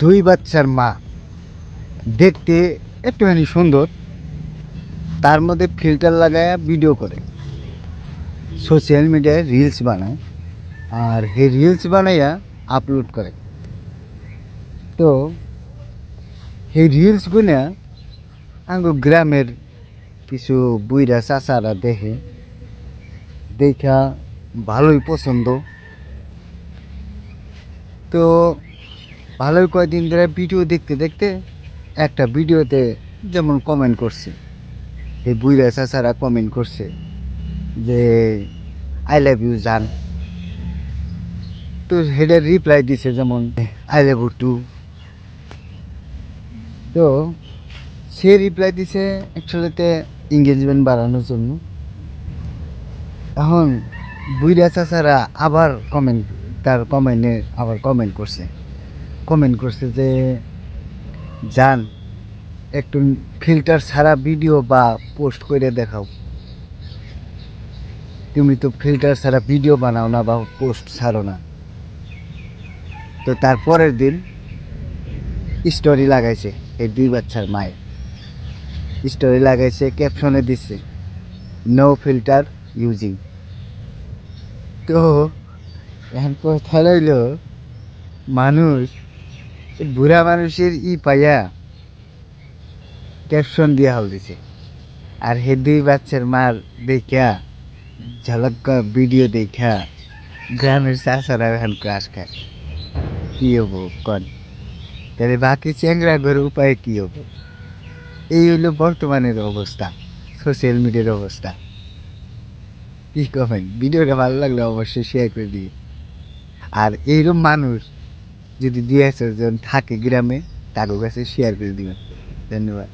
দুই বাচ্চার মা দেখতে একটুখানি সুন্দর, তার মধ্যে ফিল্টার লাগায় ভিডিও করে সোশ্যাল মিডিয়ায় রিলস বানায়, আর এই রিলস বানাইয়া আপলোড করে। তো এই রিলসগুলো আঙ্গো গ্রামের কিছু বুইরা চাচারা দেখে, দেখা ভালোই পছন্দ। তো ভালোই কয়েকদিন ধরে ভিডিও দেখতে দেখতে একটা ভিডিওতে যেমন কমেন্ট করছে, এই বুইরা চাচারা কমেন্ট করছে যে আই লাভ ইউ জান। তো সেটার রিপ্লাই দিছে যেমন আই লাভ ইউ টু। তো সে রিপ্লাই দিছে অ্যাকচুয়ালিতে এঙ্গেজমেন্ট বাড়ানোর জন্য। এখন বুইরা চাচারা আবার কমেন্ট, তার কমেন্টে আবার কমেন্ট করছে যে জান একটু ফিল্টার ছাড়া ভিডিও বা পোস্ট করে দেখাও, তুমি তো ফিল্টার ছাড়া ভিডিও বানাও না বা পোস্ট ছাড়ো না। তো তারপরের দিন স্টোরি লাগাইছে এই দুই বাচ্চার মায়ের, স্টোরি লাগাইছে, ক্যাপশনে দিচ্ছে নো ফিল্টার ইউজিং। তো এখন কথা রইল, মানুষ বুড়া মানুষের পাইয়া ক্যাপশন দিয়া হল দিছে, আর হে দুই বাচ্চার মার দেখা ঝলক ভিডিও দেখা গ্রামের চাষারা এখন ক্রাশ খায়। কি হবো কন, তাহলে বাকি চ্যাংরা ঘরের উপায় কি হবো? এই হইলো বর্তমানের অবস্থা, সোশ্যাল মিডিয়ার অবস্থা। কি কমেন, ভিডিওটা ভালো লাগলে অবশ্যই শেয়ার করে দিই। আর এইরকম মানুষ যদি 2-1 জন থাকে গ্রামে, তাদের কাছে শেয়ার করে দিবেন। ধন্যবাদ।